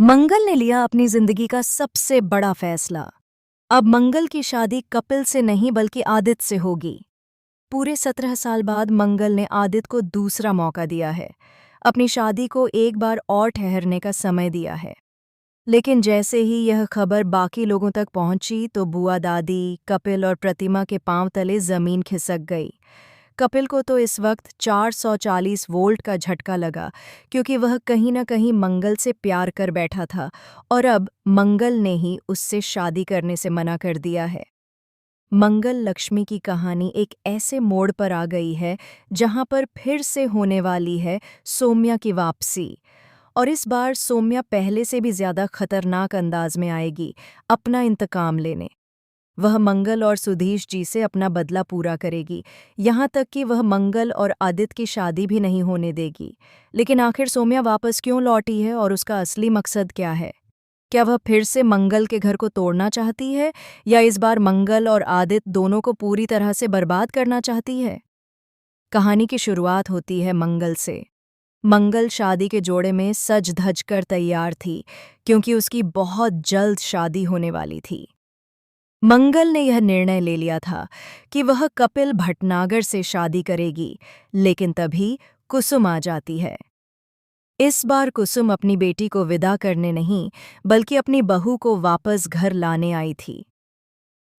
मंगल ने लिया अपनी जिंदगी का सबसे बड़ा फैसला। अब मंगल की शादी कपिल से नहीं बल्कि आदित्य से होगी। पूरे 17 साल बाद मंगल ने आदित्य को दूसरा मौका दिया है। अपनी शादी को एक बार और ठहरने का समय दिया है। लेकिन जैसे ही यह खबर बाकी लोगों तक पहुंची तो बुआ दादी, कपिल और प्रतिमा के पांव तले जमीन खिसक गई। कपिल को तो इस वक्त 440 वोल्ट का झटका लगा, क्योंकि वह कहीं न कहीं मंगल से प्यार कर बैठा था और अब मंगल ने ही उससे शादी करने से मना कर दिया है। मंगल लक्ष्मी की कहानी एक ऐसे मोड़ पर आ गई है जहां पर फिर से होने वाली है सौम्या की वापसी। और इस बार सौम्या पहले से भी ज्यादा खतरनाक अंदाज में आएगी, अपना इंतकाम लेने। वह मंगल और सुधीश जी से अपना बदला पूरा करेगी, यहाँ तक कि वह मंगल और आदित्य की शादी भी नहीं होने देगी। लेकिन आखिर सौम्या वापस क्यों लौटी है और उसका असली मकसद क्या है? क्या वह फिर से मंगल के घर को तोड़ना चाहती है, या इस बार मंगल और आदित्य दोनों को पूरी तरह से बर्बाद करना चाहती है? कहानी की शुरुआत होती है मंगल से। मंगल शादी के जोड़े में सज धज कर तैयार थी, क्योंकि उसकी बहुत जल्द शादी होने वाली थी। मंगल ने यह निर्णय ले लिया था कि वह कपिल भटनागर से शादी करेगी, लेकिन तभी कुसुम आ जाती है। इस बार कुसुम अपनी बेटी को विदा करने नहीं, बल्कि अपनी बहू को वापस घर लाने आई थी।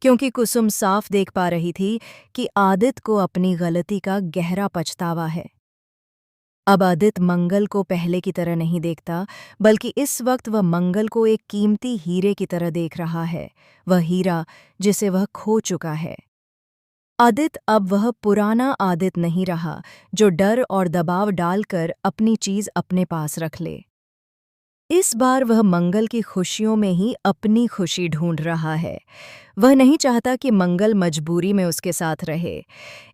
क्योंकि कुसुम साफ देख पा रही थी कि आदित्य को अपनी गलती का गहरा पछतावा है। अब आदित्य मंगल को पहले की तरह नहीं देखता, बल्कि इस वक्त वह मंगल को एक कीमती हीरे की तरह देख रहा है, वह हीरा जिसे वह खो चुका है। आदित्य अब वह पुराना आदित्य नहीं रहा, जो डर और दबाव डालकर अपनी चीज अपने पास रख ले। इस बार वह मंगल की खुशियों में ही अपनी खुशी ढूंढ रहा है। वह नहीं चाहता कि मंगल मजबूरी में उसके साथ रहे।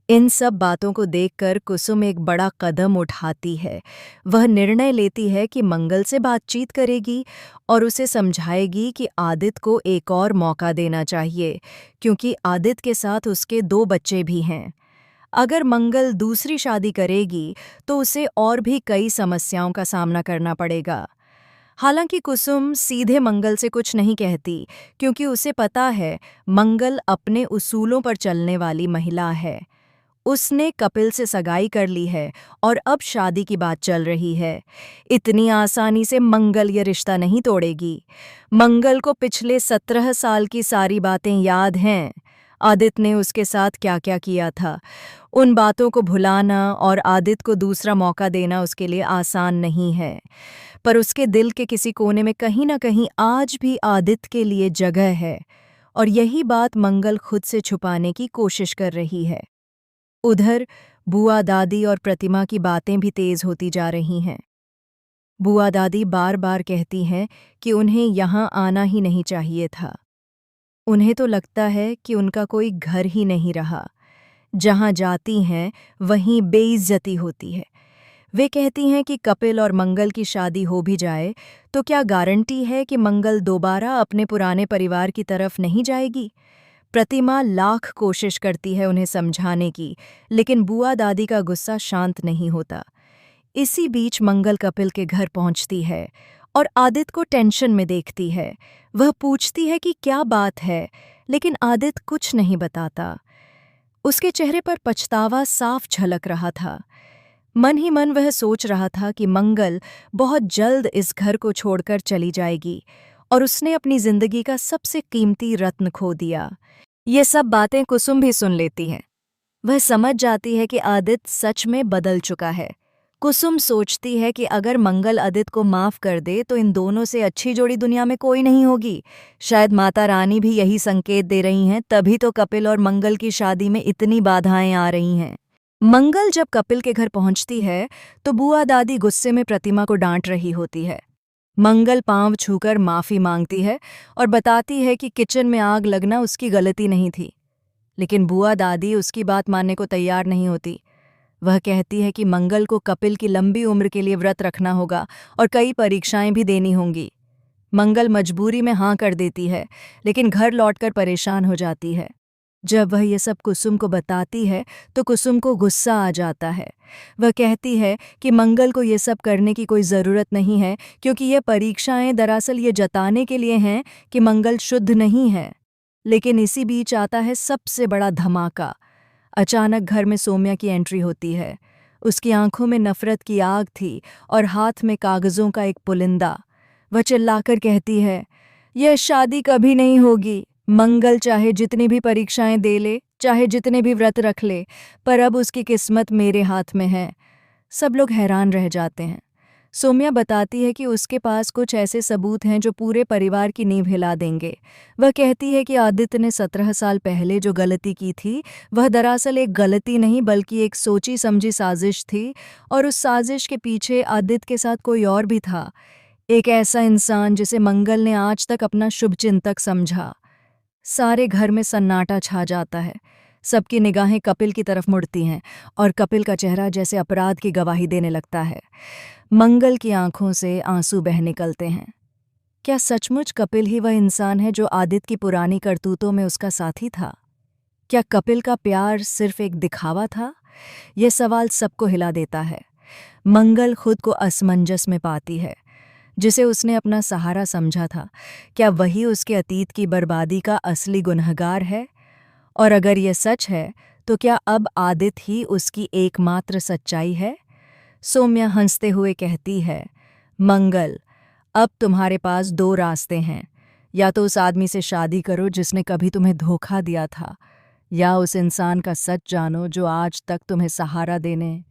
इन सब बातों को देखकर कुसुम एक बड़ा कदम उठाती है। वह निर्णय लेती है कि मंगल से बातचीत करेगी और उसे समझाएगी कि आदित्य को एक और मौका देना चाहिए, क्योंकि आदित्य के साथ उसके 2 बच्चे भी हैं। अगर मंगल दूसरी शादी करेगी तो उसे और भी कई समस्याओं का सामना करना पड़ेगा। हालांकि कुसुम सीधे मंगल से कुछ नहीं कहती, क्योंकि उसे पता है मंगल अपने उसूलों पर चलने वाली महिला है। उसने कपिल से सगाई कर ली है और अब शादी की बात चल रही है। इतनी आसानी से मंगल ये रिश्ता नहीं तोड़ेगी। मंगल को पिछले 17 साल की सारी बातें याद हैं। आदित्य ने उसके साथ क्या क्या किया था। उन बातों को भुलाना और आदित्य को दूसरा मौका देना उसके लिए आसान नहीं है। पर उसके दिल के किसी कोने में कहीं ना कहीं आज भी आदित्य के लिए जगह है, और यही बात मंगल खुद से छुपाने की कोशिश कर रही है। उधर बुआ दादी और प्रतिमा की बातें भी तेज होती जा रही हैं। बुआ दादी बार बार कहती हैं कि उन्हें यहाँ आना ही नहीं चाहिए था। उन्हें तो लगता है कि उनका कोई घर ही नहीं रहा। जहाँ जाती हैं वहीं बेइज्जती होती है। वे कहती हैं कि कपिल और मंगल की शादी हो भी जाए तो क्या गारंटी है कि मंगल दोबारा अपने पुराने परिवार की तरफ नहीं जाएगी। प्रतिमा लाख कोशिश करती है उन्हें समझाने की, लेकिन बुआ दादी का गुस्सा शांत नहीं होता। इसी बीच मंगल कपिल के घर पहुंचती है और आदित्य को टेंशन में देखती है। वह पूछती है कि क्या बात है, लेकिन आदित्य कुछ नहीं बताता। उसके चेहरे पर पछतावा साफ झलक रहा था। मन ही मन वह सोच रहा था कि मंगल बहुत जल्द इस घर को छोड़कर चली जाएगी और उसने अपनी जिंदगी का सबसे कीमती रत्न खो दिया। ये सब बातें कुसुम भी सुन लेती है। वह समझ जाती है कि आदित्य सच में बदल चुका है। कुसुम सोचती है कि अगर मंगल आदित्य को माफ कर दे तो इन दोनों से अच्छी जोड़ी दुनिया में कोई नहीं होगी। शायद माता रानी भी यही संकेत दे रही हैं, तभी तो कपिल और मंगल की शादी में इतनी बाधाएं आ रही हैं। मंगल जब कपिल के घर पहुंचती है तो बुआ दादी गुस्से में प्रतिमा को डांट रही होती है। मंगल पांव छूकर माफी मांगती है और बताती है कि किचन में आग लगना उसकी गलती नहीं थी। लेकिन बुआ दादी उसकी बात मानने को तैयार नहीं होती। वह कहती है कि मंगल को कपिल की लंबी उम्र के लिए व्रत रखना होगा और कई परीक्षाएं भी देनी होंगी। मंगल मजबूरी में हाँ कर देती है, लेकिन घर लौटकर परेशान हो जाती है। जब वह ये सब कुसुम को बताती है तो कुसुम को गुस्सा आ जाता है। वह कहती है कि मंगल को ये सब करने की कोई ज़रूरत नहीं है, क्योंकि ये परीक्षाएं दरअसल ये जताने के लिए हैं कि मंगल शुद्ध नहीं है। लेकिन इसी बीच आता है सबसे बड़ा धमाका। अचानक घर में सोम्या की एंट्री होती है। उसकी आंखों में नफरत की आग थी और हाथ में कागज़ों का एक पुलिंदा। वह चिल्लाकर कहती है, यह शादी कभी नहीं होगी। मंगल चाहे जितनी भी परीक्षाएं दे ले, चाहे जितने भी व्रत रख ले, पर अब उसकी किस्मत मेरे हाथ में है। सब लोग हैरान रह जाते हैं। सोम्या बताती है कि उसके पास कुछ ऐसे सबूत हैं जो पूरे परिवार की नींव हिला देंगे। वह कहती है कि आदित्य ने 17 साल पहले जो गलती की थी, वह दरअसल एक गलती नहीं बल्कि एक सोची समझी साजिश थी, और उस साजिश के पीछे आदित्य के साथ कोई और भी था, एक ऐसा इंसान जिसे मंगल ने आज तक अपना शुभचिंतक समझा। सारे घर में सन्नाटा छा जाता है। सबकी निगाहें कपिल की तरफ मुड़ती हैं और कपिल का चेहरा जैसे अपराध की गवाही देने लगता है। मंगल की आंखों से आंसू बह निकलते हैं। क्या सचमुच कपिल ही वह इंसान है जो आदित्य की पुरानी करतूतों में उसका साथी था? क्या कपिल का प्यार सिर्फ एक दिखावा था? यह सवाल सबको हिला देता है। मंगल खुद को असमंजस में पाती है। जिसे उसने अपना सहारा समझा था, क्या वही उसके अतीत की बर्बादी का असली गुनहगार है? और अगर यह सच है, तो क्या अब आदित्य ही उसकी एकमात्र सच्चाई है? सोम्या हंसते हुए कहती है, मंगल, अब तुम्हारे पास 2 रास्ते हैं। या तो उस आदमी से शादी करो जिसने कभी तुम्हें धोखा दिया था, या उस इंसान का सच जानो जो आज तक तुम्हें सहारा देने